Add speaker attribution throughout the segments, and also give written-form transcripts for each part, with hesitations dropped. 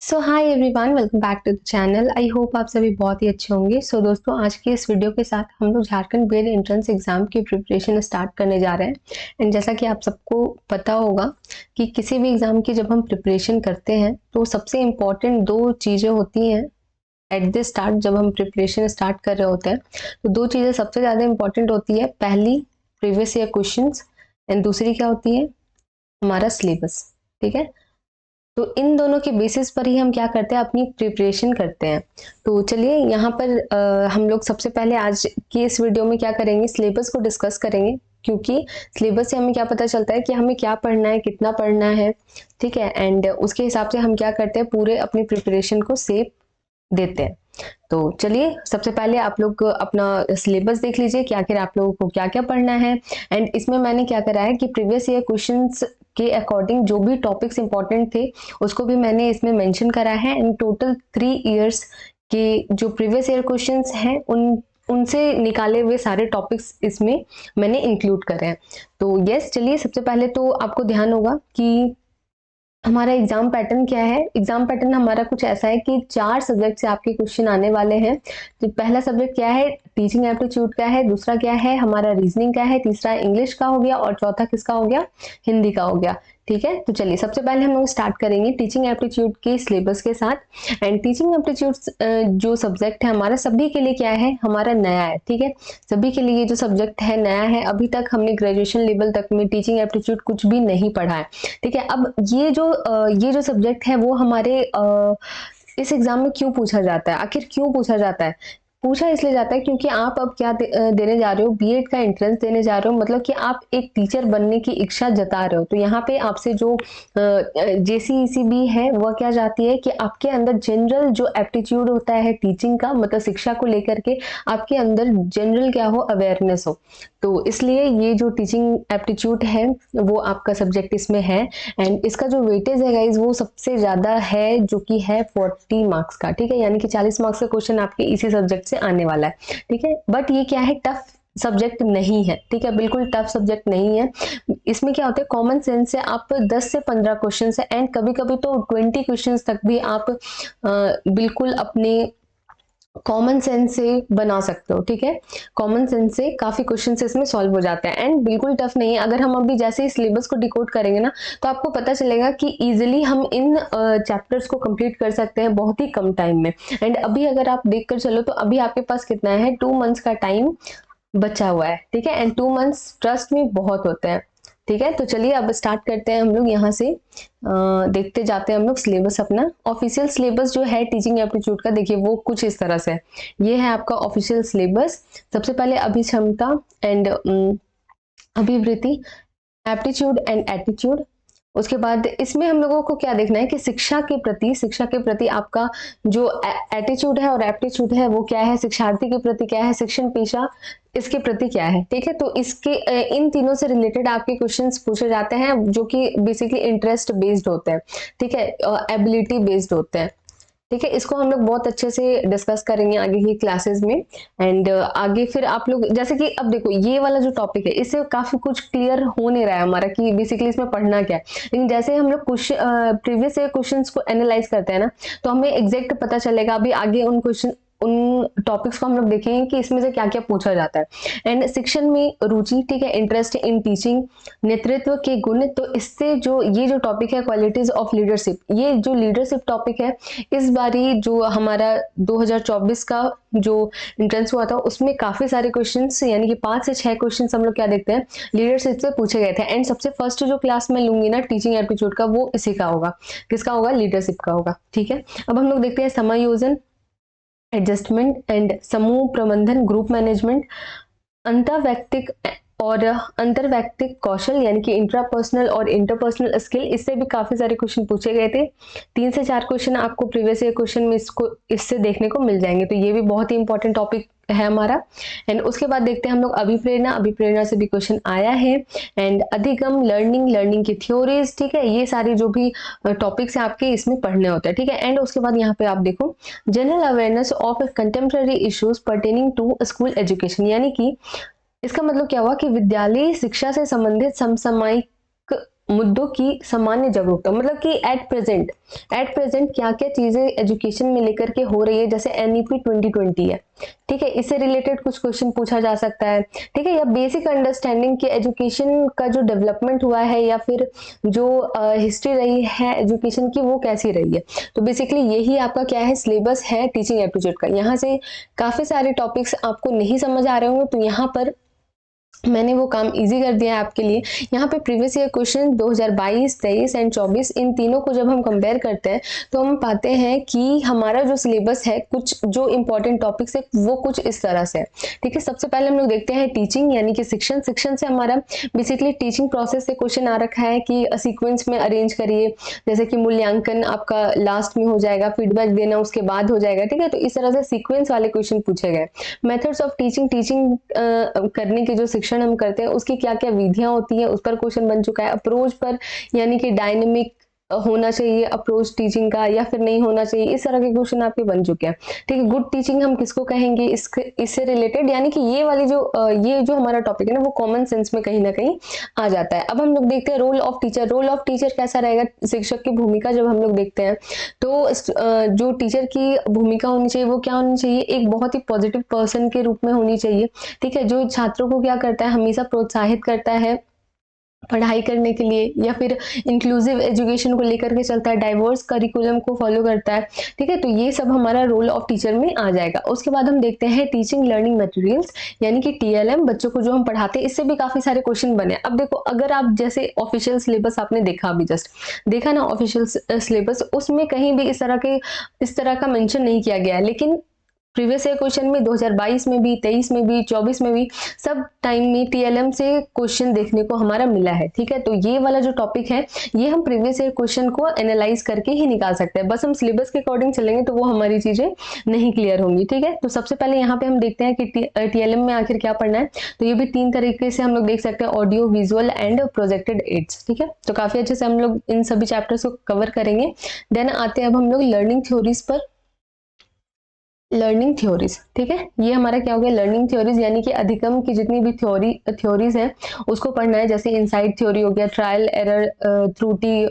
Speaker 1: So hi everyone, welcome back to the channel. I hope आप सभी बहुत ही अच्छे होंगे। दोस्तों, आज की इस वीडियो के साथ हम लोग झारखंड बोर्ड एंट्रेंस एग्जाम की प्रिपरेशन स्टार्ट करने जा रहे हैं। एंड जैसा कि आप सबको पता होगा कि किसी भी एग्जाम की जब हम प्रिपरेशन करते हैं तो सबसे इम्पॉर्टेंट दो चीज़ें होती हैं एट द स्टार्ट। जब हम प्रिपरेशन स्टार्ट कर रहे होते हैं तो दो चीज़ें सबसे ज़्यादा इंपॉर्टेंट होती है। पहली, प्रीवियस ईयर क्वेश्चंस, एंड दूसरी क्या होती है, हमारा सिलेबस। ठीक है, तो इन दोनों के बेसिस पर ही हम क्या करते हैं, अपनी प्रिपरेशन करते हैं। तो चलिए यहाँ पर हम लोग सबसे पहले आज की इस वीडियो में क्या करेंगे, सिलेबस को डिस्कस करेंगे। क्योंकि सिलेबस से हमें क्या पता चलता है कि हमें क्या पढ़ना है, कितना पढ़ना है। ठीक है, एंड उसके हिसाब से हम क्या करते हैं, पूरे अपनी प्रिपरेशन को सेप देते हैं। तो चलिए सबसे पहले आप लोग अपना सिलेबस देख लीजिए कि आखिर आप लोगों को क्या क्या पढ़ना है। एंड इसमें मैंने क्या करा है कि प्रीवियस ईयर क्वेश्चंस के अकॉर्डिंग जो भी टॉपिक्स इंपॉर्टेंट थे उसको भी मैंने इसमें मेंशन करा है। एंड टोटल 3 इयर्स के जो प्रीवियस ईयर क्वेश्चंस हैं उनसे निकाले हुए सारे टॉपिक्स इसमें मैंने इंक्लूड करे हैं। तो यस, चलिए सबसे पहले तो आपको ध्यान होगा कि हमारा एग्जाम पैटर्न क्या है। एग्जाम पैटर्न हमारा कुछ ऐसा है कि 4 सब्जेक्ट से आपके क्वेश्चन आने वाले हैं। तो पहला सब्जेक्ट क्या है, टीचिंग एप्टीट्यूड का है। दूसरा क्या है, हमारा रीजनिंग का है। तीसरा इंग्लिश का हो गया और चौथा किसका हो गया, हिंदी का हो गया। ठीक है, तो चलिए सबसे पहले हम लोग स्टार्ट करेंगे टीचिंग एप्टीट्यूड के सिलेबस के साथ। एंड टीचिंग एप्टीट्यूड जो सब्जेक्ट है हमारा सभी के लिए क्या है, हमारा नया है। ठीक है, सभी के लिए ये जो सब्जेक्ट है नया है। अभी तक हमने ग्रेजुएशन लेवल तक में टीचिंग एप्टीट्यूड कुछ भी नहीं पढ़ा है। ठीक है, अब ये जो सब्जेक्ट है वो हमारे इस एग्जाम में क्यों पूछा जाता है, आखिर क्यों पूछा जाता है। पूछा इसलिए जाता है क्योंकि आप अब क्या देने जा रहे हो, बीएड का एंट्रेंस देने जा रहे हो। मतलब कि आप एक टीचर बनने की इच्छा जता रहे हो। तो यहाँ पे आपसे जो जेसीईसीबी है वह क्या चाहती है कि आपके अंदर जनरल जो एप्टीट्यूड होता है टीचिंग का, मतलब शिक्षा को लेकर के आपके अंदर जनरल क्या हो, अवेयरनेस हो। तो इसलिए ये जो टीचिंग एप्टीट्यूड है वो आपका सब्जेक्ट इसमें है। एंड इसका जो वेटेज है गाइज वो सबसे ज्यादा है, जो कि है 40 मार्क्स का। ठीक है, यानी कि 40 मार्क्स का क्वेश्चन आपके इसी सब्जेक्ट से आने वाला है। ठीक है, बट ये क्या है, टफ सब्जेक्ट नहीं है। ठीक है, बिल्कुल टफ सब्जेक्ट नहीं है। इसमें क्या होता है, कॉमन सेंस से आप 10 से 15 क्वेश्चन है एंड कभी कभी तो 20 क्वेश्चन तक भी आप बिल्कुल अपने कॉमन सेंस से बना सकते हो। ठीक है, कॉमन सेंस से काफी क्वेश्चन इसमें सॉल्व हो जाते हैं एंड बिल्कुल टफ नहीं है। अगर हम अभी जैसे ही सिलेबस को डिकोड करेंगे ना तो आपको पता चलेगा कि इजीली हम इन चैप्टर्स को कंप्लीट कर सकते हैं बहुत ही कम टाइम में। एंड अभी अगर आप देख कर चलो तो अभी आपके पास कितना है, 2 मंथ्स का टाइम बचा हुआ है। ठीक है, एंड 2 मंथ्स ट्रस्ट में बहुत होते हैं। ठीक है, तो चलिए अब स्टार्ट करते हैं हम लोग यहाँ से। देखते जाते हैं हम लोग सिलेबस अपना। ऑफिशियल सिलेबस जो है टीचिंग एप्टीट्यूड का, देखिए वो कुछ इस तरह से है। ये है आपका ऑफिशियल सिलेबस। सबसे पहले अभिक्षमता एंड अभिवृत्ति, एप्टीट्यूड एंड एटीट्यूड। उसके बाद इसमें हम लोगों को क्या देखना है कि शिक्षा के प्रति आपका जो एटीट्यूड है और एप्टीट्यूड है वो क्या है, शिक्षार्थी के प्रति क्या है, शिक्षण पेशा इसके प्रति क्या है। ठीक है, तो इसके इन तीनों से रिलेटेड आपके क्वेश्चंस पूछे जाते हैं जो कि बेसिकली इंटरेस्ट बेस्ड होते हैं। ठीक है, एबिलिटी बेस्ड होते हैं। ठीक है, इसको हम लोग बहुत अच्छे से डिस्कस करेंगे आगे की क्लासेस में। एंड आगे फिर आप लोग जैसे कि अब देखो ये वाला जो टॉपिक है इससे काफी कुछ क्लियर हो नहीं रहा है हमारा कि बेसिकली इसमें पढ़ना क्या है। लेकिन जैसे हम लोग प्रीवियस ईयर क्वेश्चंस को एनालाइज करते हैं ना तो हमें एग्जैक्ट पता चलेगा। अभी आगे उन टॉपिक्स को हम लोग देखेंगे कि इसमें से क्या क्या पूछा जाता है। एंड शिक्षण में रुचि, ठीक है, इंटरेस्ट इन टीचिंग, नेतृत्व के गुण। तो इससे जो ये जो टॉपिक है क्वालिटीज ऑफ लीडरशिप, ये जो लीडरशिप टॉपिक है इस बारी जो हमारा 2024 का जो एंट्रेंस हुआ था उसमें काफी सारे क्वेश्चंस यानी कि 5 से 6 क्वेश्चंस हम लोग क्या देखते हैं, लीडरशिप से पूछे गए थे। एंड सबसे फर्स्ट जो क्लास में लूंगी ना टीचिंग एप्टीट्यूड का वो इसी का होगा, किसका होगा, लीडरशिप का होगा। ठीक है, अब हम लोग देखते हैं समायोजन, एडजस्टमेंट एंड समूह प्रबंधन, ग्रुप मैनेजमेंट, अंतर्वैयक्तिक और अंतर्वैयक्तिक कौशल यानी कि इंट्रापर्सनल और इंटरपर्सनल स्किल। इससे भी काफी सारे क्वेश्चन पूछे गए थे। 3 से 4 क्वेश्चन आपको प्रीवियस ईयर क्वेश्चन में इससे देखने को मिल जाएंगे। तो ये भी बहुत ही इंपॉर्टेंट टॉपिक है हमारा। एंड उसके बाद देखते हैं हम लोग अभिप्रेरणा से भी क्वेश्चन आया है। एंड अधिगम, लर्निंग की थ्योरीज। ठीक है, ये सारे जो भी टॉपिक्स है आपके इसमें पढ़ने होते हैं। ठीक है, एंड उसके बाद यहाँ पे आप देखो general awareness of contemporary issues pertaining to school education, यानी कि इसका मतलब क्या हुआ कि विद्यालय शिक्षा से संबंधित समसामयिक मुद्दों की सामान्य जागरूकता, मतलब कि एट प्रेजेंट क्या क्या चीजें एजुकेशन में लेकर के हो रही है, जैसे एनईपी 2020 है, ठीक है, इससे रिलेटेड कुछ क्वेश्चन पूछा जा सकता है, ठीक है, या बेसिक अंडरस्टैंडिंग कि एजुकेशन का जो डेवलपमेंट हुआ है या फिर जो हिस्ट्री रही है एजुकेशन की वो कैसी रही है। तो बेसिकली यही आपका क्या है, सिलेबस है टीचिंग एप्टीट्यूड का। यहाँ से काफी सारे टॉपिक्स आपको नहीं समझ आ रहे होंगे, तो यहाँ पर मैंने वो काम इजी कर दिया है आपके लिए। यहाँ पे प्रीवियस ईयर क्वेश्चन 2022, 23 एंड 24 इन तीनों को जब हम कंपेयर करते हैं तो हम पाते हैं कि हमारा जो सिलेबस है, कुछ जो इंपॉर्टेंट टॉपिक्स है वो कुछ इस तरह से है, ठीक है। सबसे पहले हम लोग देखते हैं टीचिंग यानी कि शिक्षण से हमारा बेसिकली टीचिंग प्रोसेस से क्वेश्चन आ रखा है कि सीक्वेंस में अरेंज करिए, जैसे कि मूल्यांकन आपका लास्ट में हो जाएगा, फीडबैक देना उसके बाद हो जाएगा, ठीक है। तो इस तरह से सीक्वेंस वाले क्वेश्चन पूछे गए। मेथड्स ऑफ टीचिंग करने की जो शिक्षण हम करते हैं उसकी क्या क्या विधियां होती हैं उस पर क्वेश्चन बन चुका है। अप्रोच पर यानी कि डायनेमिक होना चाहिए अप्रोच टीचिंग का या फिर नहीं होना चाहिए, इस तरह के क्वेश्चन आपके बन चुके हैं, ठीक है। गुड टीचिंग हम किसको कहेंगे, इससे रिलेटेड यानी कि ये वाली ये जो हमारा टॉपिक है ना वो कॉमन सेंस में कहीं ना कहीं आ जाता है। अब हम लोग देखते हैं role of teacher. Role of teacher कैसा रहेगा, शिक्षक की भूमिका जब हम लोग देखते हैं तो जो टीचर की भूमिका होनी चाहिए वो क्या होनी चाहिए, एक बहुत ही पॉजिटिव पर्सन के रूप में होनी चाहिए, ठीक है, जो छात्रों को क्या करता है, हमेशा प्रोत्साहित करता है पढ़ाई करने के लिए, या फिर इंक्लूसिव एजुकेशन को लेकर के चलता है, डाइवर्स करिकुलम को फॉलो करता है, ठीक है। तो ये सब हमारा रोल ऑफ टीचर में आ जाएगा। उसके बाद हम देखते हैं टीचिंग लर्निंग मटेरियल्स यानी कि टीएलएम, बच्चों को जो हम पढ़ाते हैं इससे भी काफी सारे क्वेश्चन बने। अब देखो, अगर आप जैसे ऑफिशियल सिलेबस आपने देखा, अभी जस्ट देखा ना ऑफिशियल सिलेबस, उसमें कहीं भी इस तरह का मेंशन नहीं किया गया है, लेकिन प्रीवियस ईयर क्वेश्चन में 2022 में भी, 23 में भी, 24 में भी, सब टाइम में टीएलएम से क्वेश्चन देखने को हमारा मिला है, ठीक है। तो ये वाला जो टॉपिक है ये हम प्रीवियस ईयर क्वेश्चन को एनालाइज करके ही निकाल सकते हैं। बस हम सिलेबस के अकॉर्डिंग चलेंगे तो वो हमारी चीजें नहीं क्लियर होंगी, ठीक है। तो सबसे पहले यहाँ पे हम देखते हैं कि टीएलएम में आखिर क्या पढ़ना है। तो ये भी 3 तरीके से हम लोग देख सकते हैं, audio, visual and projected aids, ठीक है। तो काफी अच्छे से हम लोग इन सभी चैप्टर्स को कवर करेंगे। देन आते हैं अब हम लोग लर्निंग थ्योरीज पर। लर्निंग थ्योरीज, ठीक है, ये हमारा क्या हो गया, लर्निंग थ्योरीज यानी कि अधिगम की जितनी भी थ्योरीज है उसको पढ़ना है। जैसे इनसाइट थ्योरी हो गया, ट्रायल एरर त्रुटि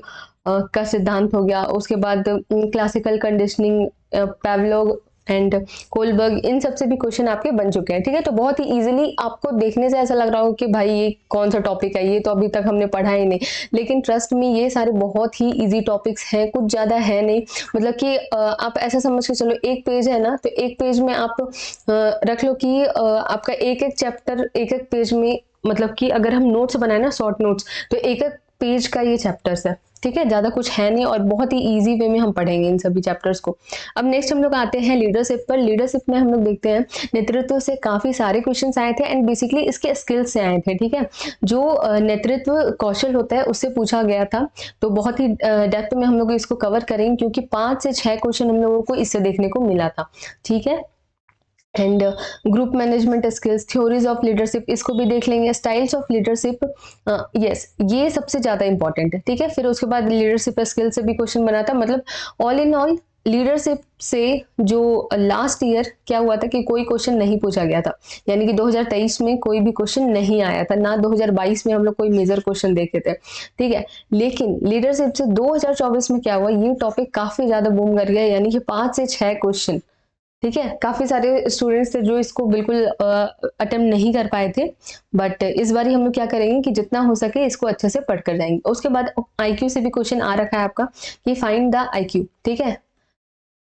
Speaker 1: का सिद्धांत हो गया, उसके बाद क्लासिकल कंडीशनिंग, पैवलोव एंड कोलबर्ग, इन सब से भी क्वेश्चन आपके बन चुके हैं, ठीक है। तो बहुत ही इजीली आपको देखने से ऐसा लग रहा हो कि भाई ये कौन सा टॉपिक है, ये तो अभी तक हमने पढ़ा ही नहीं, लेकिन ट्रस्ट में ये सारे बहुत ही इजी टॉपिक्स हैं, कुछ ज्यादा है नहीं। मतलब कि आप ऐसा समझ के चलो, एक पेज है ना, तो एक पेज में आप रख लो कि आपका एक एक चैप्टर एक एक पेज में, मतलब कि अगर हम नोट्स बनाए ना, शॉर्ट नोट्स, तो एक एक पेज का ये चैप्टर्स है, ठीक है, ज्यादा कुछ है नहीं और बहुत ही इजी वे में हम पढ़ेंगे इन सभी चैप्टर्स को। अब नेक्स्ट हम लोग आते हैं लीडरशिप पर। लीडरशिप में हम लोग देखते हैं नेतृत्व से काफी सारे क्वेश्चंस आए थे एंड बेसिकली इसके स्किल्स से आए थे, ठीक है। जो नेतृत्व कौशल होता है उससे पूछा गया था, तो बहुत ही डेप्थ में हम लोग इसको कवर करेंगे क्योंकि 5 से 6 क्वेश्चन हम लोगों को इससे देखने को मिला था, ठीक है। And group management skills, theories of leadership, इसको भी देख लेंगे। स्टाइल्स ऑफ लीडरशिप, यस, ये सबसे ज्यादा इंपॉर्टेंट है, ठीक है। फिर उसके बाद लीडरशिप स्किल से भी क्वेश्चन बना था। मतलब ऑल इन ऑल लीडरशिप से जो लास्ट ईयर क्या हुआ था कि कोई क्वेश्चन नहीं पूछा गया था, यानी कि 2023 में कोई भी क्वेश्चन नहीं आया था, ना 2022 में हम लोग कोई मेजर क्वेश्चन देखे थे, ठीक है। लेकिन लीडरशिप से 2024 में क्या हुआ, ये टॉपिक काफी ज्यादा बूम कर गया, यानी कि 5 से 6 क्वेश्चन, ठीक है। काफी सारे स्टूडेंट्स थे जो इसको बिल्कुल अटेम्प्ट नहीं कर पाए थे, बट इस बार हम लोग क्या करेंगे कि जितना हो सके इसको अच्छे से पढ़ कर जाएंगे। उसके बाद आईक्यू से भी क्वेश्चन आ रखा है आपका कि फाइंड द आईक्यू, ठीक है,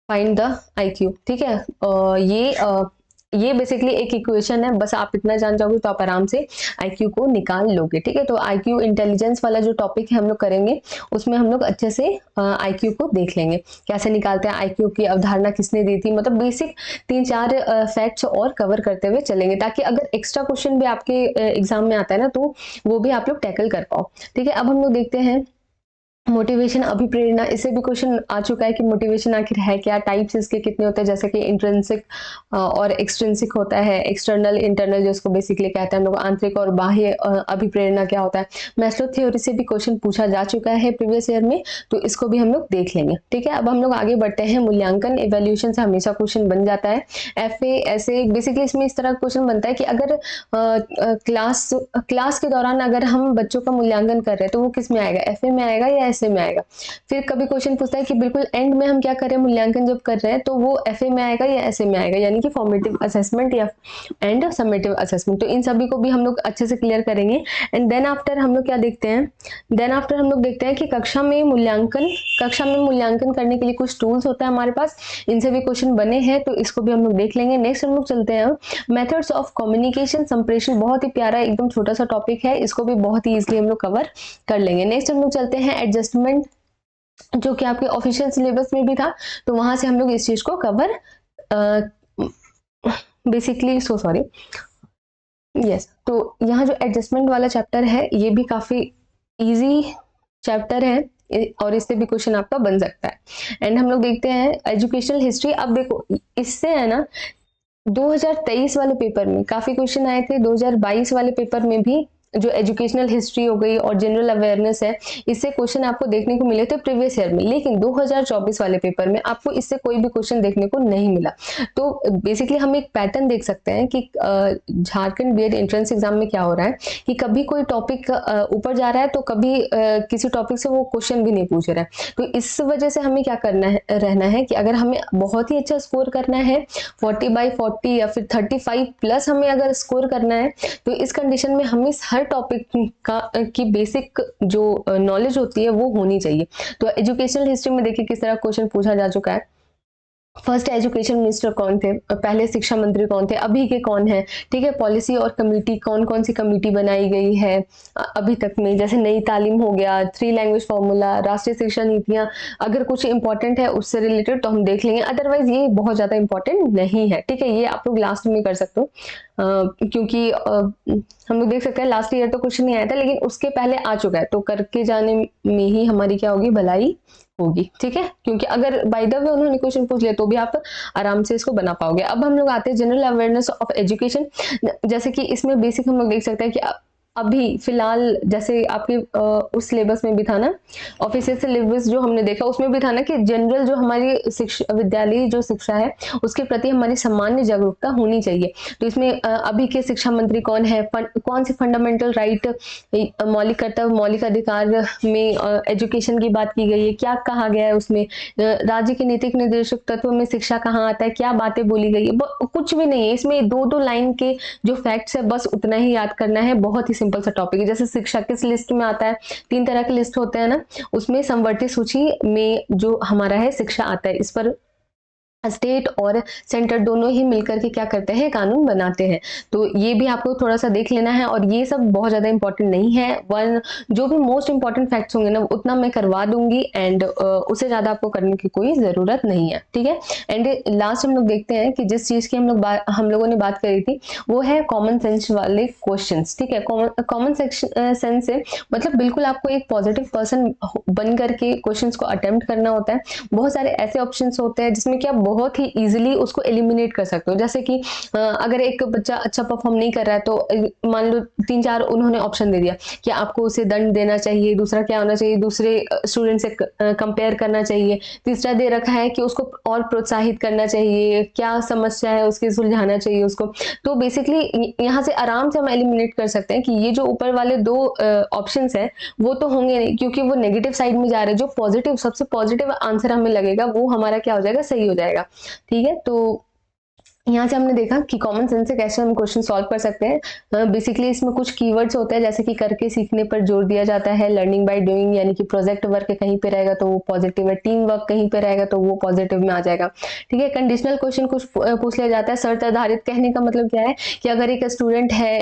Speaker 1: फाइंड द आईक्यू, ठीक है। ये बेसिकली एक इक्वेशन है, बस आप इतना जान जाओगे तो आप आराम से आईक्यू को निकाल लोगे, ठीक है। तो आईक्यू इंटेलिजेंस वाला जो टॉपिक है हम लोग करेंगे, उसमें हम लोग अच्छे से आईक्यू को देख लेंगे, कैसे निकालते हैं आईक्यू की अवधारणा किसने दी थी, मतलब बेसिक 3-4 फैक्ट्स और कवर करते हुए चलेंगे, ताकि अगर एक्स्ट्रा क्वेश्चन भी आपके एग्जाम में आता है ना तो वो भी आप लोग टैकल कर पाओ, ठीक है। अब हम लोग देखते हैं मोटिवेशन, अभिप्रेरणा, इससे भी क्वेश्चन आ चुका है कि मोटिवेशन आखिर है क्या, टाइप्स इसके कितने होते हैं, जैसे कि इंट्रिंसिक और एक्सट्रिंसिक होता है, एक्सटर्नल इंटरनल जिसको बेसिकली कहते हैं हम लोग, आंतरिक और बाह्य अभिप्रेरणा क्या होता है। मैस्लो थ्योरी से भी क्वेश्चन पूछा जा चुका है प्रीवियस ईयर में, तो इसको भी हम लोग देख लेंगे। ठीक है, अब हम लोग आगे बढ़ते हैं। मूल्यांकन, इवैल्यूएशन से हमेशा क्वेश्चन बन जाता है। FA ऐसे बेसिकली इसमें इस तरह क्वेश्चन बनता है कि अगर क्लास के दौरान अगर हम बच्चों का मूल्यांकन कर रहे हैं तो वो किस में आएगा, FA में आएगा या ऐसे में आएगा। फिर कभी क्वेश्चन पूछता है कि बिल्कुल एंड में हम क्या करें, मूल्यांकन जब कर रहे हैं तो वो FA में आएगा या ऐसे में आएगा, यानी कि फॉर्मेटिव असेसमेंट या एंड समेटिव असेसमेंट। तो इन सभी को भी हम लोग अच्छे से क्लियर करेंगे। एंड देन आफ्टर हम लोग क्या देखते हैं, देन आफ्टर हम लोग देखते हैं कि कक्षा में मूल्यांकन करने के लिए कुछ टूल्स होता है हमारे पास, इनसे भी क्वेश्चन बने हैं तो इसको भी हम लोग देख लेंगे। नेक्स्ट हम लोग चलते हैं मेथड्स ऑफ कम्युनिकेशन, संप्रेषण, बहुत ही प्यारा एकदम छोटा सा टॉपिक है, इसको भी बहुत ही इजीली हम लोग कवर कर लेंगे। नेक्स्ट हम लोग चलते हैं एडजस्टमेंट, जो कि आपके ऑफिशियल सिलेबस में भी था, तो वहां से हम लोग इस चीज को कवर बेसिकली तो यहाँ जो एडजस्टमेंट वाला चैप्टर है ये भी काफी इजी चैप्टर है और इससे भी क्वेश्चन आपका बन सकता है। एंड हम लोग देखते हैं एजुकेशनल हिस्ट्री। अब देखो इससे है ना 2023 वाले पेपर में काफी क्वेश्चन आए थे, 2022 वाले पेपर में भी जो एजुकेशनल हिस्ट्री हो गई और जनरल अवेयरनेस है, इससे क्वेश्चन आपको देखने को मिले थे प्रीवियस ईयर में, लेकिन 2024 वाले पेपर में आपको इससे कोई भी क्वेश्चन देखने को नहीं मिला। तो बेसिकली हम एक पैटर्न देख सकते हैं कि झारखंड बीएड एंट्रेंस एग्जाम में क्या हो रहा है कि कभी कोई टॉपिक ऊपर जा रहा है तो कभी किसी टॉपिक से वो क्वेश्चन भी नहीं पूछ रहा है। तो इस वजह से हमें क्या करना है, रहना है कि अगर हमें बहुत ही अच्छा स्कोर करना है 40/40 या फिर 35+ हमें अगर स्कोर करना है, तो इस कंडीशन में हमें हर टॉपिक की बेसिक जो नॉलेज होती है वो होनी चाहिए। तो एजुकेशनल हिस्ट्री में देखिए किस तरह क्वेश्चन पूछा जा चुका है। फर्स्ट एजुकेशन मिनिस्टर कौन थे, पहले शिक्षा मंत्री कौन थे, अभी के कौन है, ठीक है। पॉलिसी और कमेटी, कौन कौन सी कमेटी बनाई गई है अभी तक में, जैसे नई तालीम हो गया, 3 लैंग्वेज फॉर्मूला, राष्ट्रीय शिक्षा नीतियां, अगर कुछ इंपॉर्टेंट है उससे रिलेटेड तो हम देख लेंगे, अदरवाइज ये बहुत ज्यादा इंपॉर्टेंट नहीं है, ठीक है। ये आप लोग लास्ट में कर सकते हो क्योंकि हम लोग देख सकते हैं लास्ट ईयर तो कुछ नहीं आया था, लेकिन उसके पहले आ चुका है, तो करके जाने में ही हमारी क्या होगी, भलाई होगी, ठीक है। क्योंकि अगर बाय द वे उन्होंने क्वेश्चन पूछ लिया तो भी आप आराम से इसको बना पाओगे। अब हम लोग आते हैं जनरल अवेयरनेस ऑफ एजुकेशन। जैसे कि इसमें बेसिक हम लोग देख सकते हैं कि अभी फिलहाल जैसे आपके उस सिलेबस में भी था ना, ऑफिशियल सिलेबस जो हमने देखा उसमें भी था ना कि जनरल जो हमारी शिक्षा, विद्यालय जो शिक्षा है उसके प्रति हमारी सामान्य जागरूकता होनी चाहिए। तो इसमें अभी के शिक्षा मंत्री कौन है, कौन सी फंडामेंटल राइट, मौलिक कर्तव्य, मौलिक अधिकार में एजुकेशन की बात की गई है, क्या कहा गया है उसमें, राज्य के नीतिक निर्देशक तत्व में शिक्षा कहाँ आता है, क्या बातें बोली गई है, कुछ भी नहीं है इसमें, 2-2 लाइन के जो फैक्ट्स है बस उतना ही याद करना है, बहुत ही सिंपल सा टॉपिक है। जैसे शिक्षा किस लिस्ट में आता है, 3 तरह के लिस्ट होते हैं ना, उसमें समवर्ती सूची में जो हमारा है शिक्षा आता है, इस पर स्टेट और सेंटर दोनों ही मिलकर के क्या करते हैं, कानून बनाते हैं। तो ये भी आपको थोड़ा सा देख लेना है, और ये सब बहुत ज्यादा इंपॉर्टेंट नहीं है। जो भी मोस्ट इंपॉर्टेंट फैक्ट्स होंगे ना उतना मैं करवा दूंगी, एंड उससे ज्यादा आपको करने की कोई जरूरत नहीं है, ठीक है। एंड लास्ट हम लोग देखते हैं कि जिस चीज की हम लोगों ने बात करी थी वो है कॉमन सेंस वाले क्वेश्चन, ठीक है। कॉमन सेंस से मतलब बिल्कुल आपको एक पॉजिटिव पर्सन बन करके क्वेश्चन को अटेम्प्ट करना होता है। बहुत सारे ऐसे ऑप्शन होते हैं जिसमें क्या बहुत ही इजीली उसको एलिमिनेट कर सकते हो। जैसे कि अगर एक बच्चा अच्छा परफॉर्म नहीं कर रहा है तो मान लो 3-4 उन्होंने ऑप्शन दे दिया कि आपको उसे दंड देना चाहिए, दूसरा क्या होना चाहिए, दूसरे स्टूडेंट से कंपेयर करना चाहिए, तीसरा दे रखा है कि उसको और प्रोत्साहित करना चाहिए, क्या समस्या है उसकी सुलझाना चाहिए उसको। तो बेसिकली यहाँ से आराम से हम एलिमिनेट कर सकते हैं कि ये जो ऊपर वाले 2 ऑप्शंस है वो तो होंगे नहीं, क्योंकि वो नेगेटिव साइड में जा रहे हैं। जो पॉजिटिव, सबसे पॉजिटिव आंसर हमें लगेगा वो हमारा क्या हो जाएगा, सही हो जाएगा, ठीक है। तो यहाँ से हमने देखा कि कॉमन सेंस से कैसे हम क्वेश्चन सॉल्व कर सकते हैं। बेसिकली इसमें कुछ कीवर्ड्स होते हैं, जैसे कि करके सीखने पर जोर दिया जाता है, लर्निंग बाय डूइंग, यानी कि प्रोजेक्ट वर्क कहीं पे रहेगा तो वो पॉजिटिव है, टीम वर्क कहीं पे रहेगा तो वो पॉजिटिव में आ जाएगा, ठीक है। कंडीशनल क्वेश्चन कुछ पूछ लिया जाता है। शर्त आधारित कहने का मतलब क्या है कि अगर एक स्टूडेंट है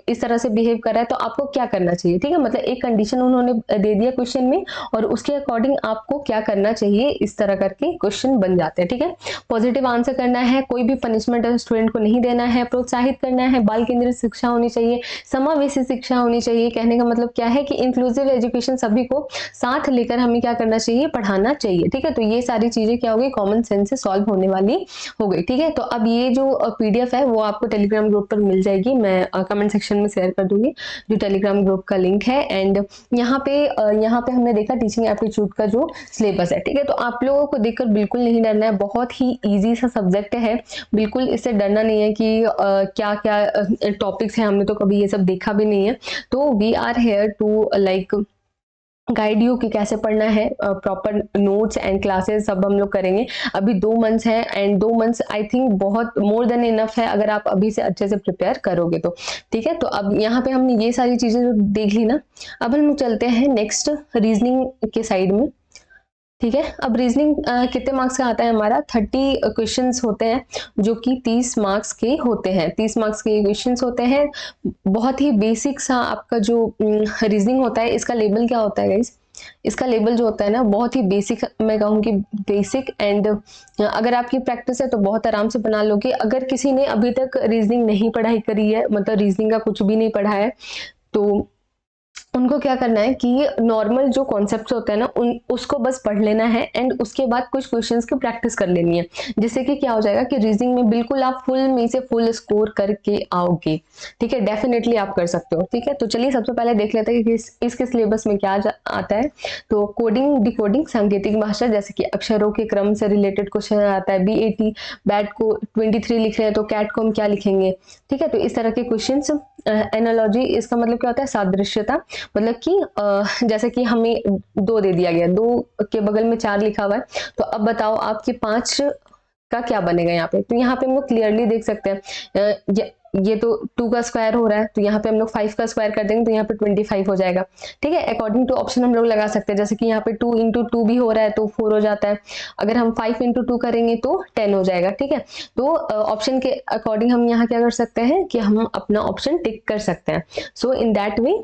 Speaker 1: इस तरह से बिहेव कर रहा है तो आपको क्या करना चाहिए, ठीक है। मतलब एक कंडीशन उन्होंने दे दिया क्वेश्चन में और उसके अकॉर्डिंग आपको क्या करना चाहिए, इस तरह करके क्वेश्चन बन जाते हैं, ठीक है। पॉजिटिव आंसर करना है, कोई भी पनिशमेंट स्टूडेंट को नहीं देना है, प्रोत्साहित करना है, बाल केंद्रित शिक्षा होनी चाहिए, समावेशी शिक्षा होनी चाहिए। कहने का मतलब क्या है कि इंक्लूसिव एजुकेशन, सभी को साथ लेकर हमें क्या करना चाहिए, पढ़ाना चाहिए। ठीक है, तो ये सारी चीजें क्या हो गई, कॉमन सेंस से सॉल्व होने वाली हो गई। ठीक है, तो अब ये जो पीडीएफ है वो आपको टेलीग्राम ग्रुप पर मिल जाएगी, मैं कमेंट सेक्शन में शेयर कर दूंगी जो टेलीग्राम ग्रुप का लिंक है। एंड यहाँ पे हमने देखा टीचिंग एप्टीट्यूड का जो सिलेबस है। ठीक है, तो आप लोगों को देखकर बिल्कुल नहीं डरना है, बहुत ही इजी सा सब्जेक्ट है, बिल्कुल इससे डरना नहीं है कि क्या क्या टॉपिक्स हैं, हमने तो कभी ये सब देखा भी नहीं है। तो we are here to like guide you कि कैसे पढ़ना है, प्रॉपर नोट्स एंड क्लासेस सब हम लोग करेंगे। अभी 2 मंथ्स हैं एंड 2 मंथ्स आई थिंक बहुत मोर देन इनफ है अगर आप अभी से अच्छे से प्रिपेयर करोगे तो। ठीक है, तो अब यहाँ पे हमने ये सारी चीजें जो देख ली ना, अब हम चलते हैं नेक्स्ट रीजनिंग के साइड में। ठीक है, अब रीजनिंग कितने मार्क्स का आता है हमारा, 30 क्वेश्चंस होते हैं जो कि 30 मार्क्स के होते हैं। 30 मार्क्स के क्वेश्चंस होते हैं। बहुत ही बेसिक सा आपका जो रीजनिंग होता है, इसका लेवल क्या होता है गाइस, इसका लेवल जो होता है ना बहुत ही बेसिक, मैं कहूँगी बेसिक। एंड अगर आपकी प्रैक्टिस है तो बहुत आराम से बना लोगे। अगर किसी ने अभी तक रीजनिंग नहीं पढ़ाई करी है, मतलब रीजनिंग का कुछ भी नहीं पढ़ा है, तो उनको क्या करना है कि नॉर्मल जो कॉन्सेप्ट्स होते हैं ना उसको बस पढ़ लेना है एंड उसके बाद कुछ क्वेश्चंस की प्रैक्टिस कर लेनी है, जिससे कि क्या हो जाएगा कि रीजनिंग में बिल्कुल आप फुल में से फुल स्कोर करके आओगे। ठीक है, डेफिनेटली आप कर सकते हो। ठीक है, तो चलिए सबसे पहले देख लेते हैं कि इसके सिलेबस में क्या आता है। तो कोडिंग डिकोडिंग सांकेतिक भाषा, जैसे कि अक्षरों के क्रम से रिलेटेड क्वेश्चन आता है। BAT बैट को 23 लिख रहे हैं तो कैट को हम क्या लिखेंगे। ठीक है, तो इस तरह के क्वेश्चन। एनालॉजी, इसका मतलब क्या होता है, सादृश्यता, मतलब कि जैसे कि हमें 2 दे दिया गया, 2 के बगल में 4 लिखा हुआ है, तो अब बताओ आपके 5 का क्या बनेगा यहाँ पे। तो यहाँ पे हम लोग क्लियरली देख सकते हैं, ये तो 2 का स्क्वायर हो रहा है, तो यहाँ पे हम लोग 5 का स्क्वायर कर देंगे तो यहाँ पे 25 हो जाएगा। ठीक है, अकॉर्डिंग टू ऑप्शन हम लोग लगा सकते हैं, जैसे कि यहाँ पे 2 × 2 भी हो रहा है तो 4 हो जाता है। अगर हम 5 × 2 करेंगे तो 10 हो जाएगा। ठीक है, तो ऑप्शन के अकॉर्डिंग हम यहाँ क्या कर सकते हैं कि हम अपना ऑप्शन टिक कर सकते हैं। So in that way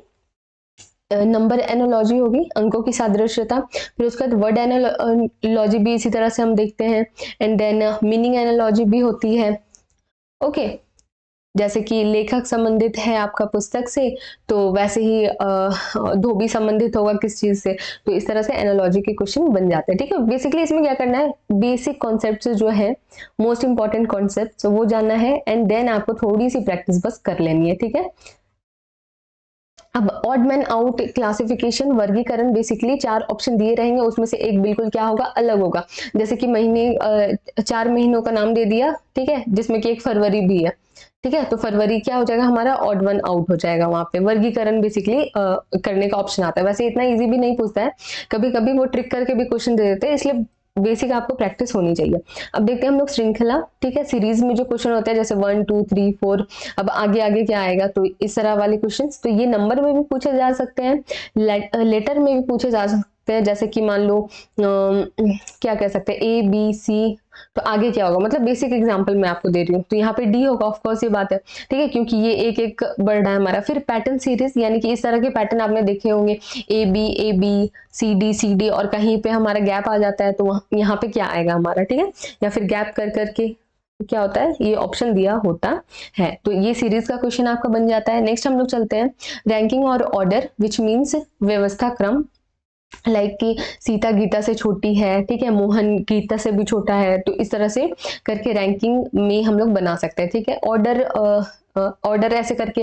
Speaker 1: number analogy होगी, अंकों की सादृश्यता। फिर उसके बाद वर्ड एनालॉजी भी इसी तरह से हम देखते हैं। एंड देन मीनिंग एनालॉजी भी होती है। ओके, जैसे कि लेखक संबंधित है आपका पुस्तक से, तो वैसे ही धोबी संबंधित होगा किस चीज से, तो इस तरह से एनालॉजी के क्वेश्चन बन जाते हैं। ठीक है, बेसिकली इसमें क्या करना है, बेसिक कॉन्सेप्ट जो है, मोस्ट इंपॉर्टेंट कॉन्सेप्ट वो जानना है एंड देन आपको थोड़ी सी प्रैक्टिस बस कर लेनी है। ठीक है, अब ऑड मैन आउट क्लासिफिकेशन, वर्गीकरण, बेसिकली 4 ऑप्शन दिए रहेंगे, उसमें से एक बिल्कुल क्या होगा, अलग होगा। जैसे कि 4 महीनों का नाम दे दिया, ठीक है, जिसमें कि एक फरवरी भी है। ठीक है, तो फरवरी क्या हो जाएगा हमारा, ऑड वन आउट हो जाएगा। वहां पे वर्गीकरण बेसिकली करने का ऑप्शन आता है। वैसे इतना इजी भी नहीं पूछता है, कभी कभी वो ट्रिक करके भी क्वेश्चन दे देते हैं, इसलिए बेसिक आपको प्रैक्टिस होनी चाहिए। अब देखते हैं हम लोग श्रृंखला। ठीक है, सीरीज में जो क्वेश्चन होते हैं जैसे 1 2 3 4, अब आगे आगे क्या आएगा, तो इस तरह वाले क्वेश्चंस, तो ये नंबर में भी पूछे जा सकते हैं, लेटर में भी पूछे जा सकते हैं। जैसे कि मान लो क्या कह सकते हैं, ABC, तो आगे क्या होगा, मतलब बेसिक एग्जांपल मैं आपको दे रही हूँ, तो यहाँ पे D होगा, ऑफ कोर्स ये बात है। ठीक है, क्योंकि ये एक एक बढ़ रहा है हमारा। फिर पैटर्न सीरीज, यानी कि इस तरह के पैटर्न आपने देखे होंगे, AB CD और कहीं पे हमारा गैप आ जाता है, तो यहाँ पे क्या आएगा हमारा। ठीक है, या फिर गैप कर करके क्या होता है, ये ऑप्शन दिया होता है, तो ये सीरीज का क्वेश्चन आपका बन जाता है। नेक्स्ट हम लोग चलते हैं रैंकिंग और ऑर्डर, विच मीन्स व्यवस्था क्रम, लाइक कि सीता गीता से छोटी है, ठीक है, मोहन गीता से भी छोटा है, तो इस तरह से करके रैंकिंग में हम लोग बना सकते हैं। ठीक है, ऑर्डर ऐसे करके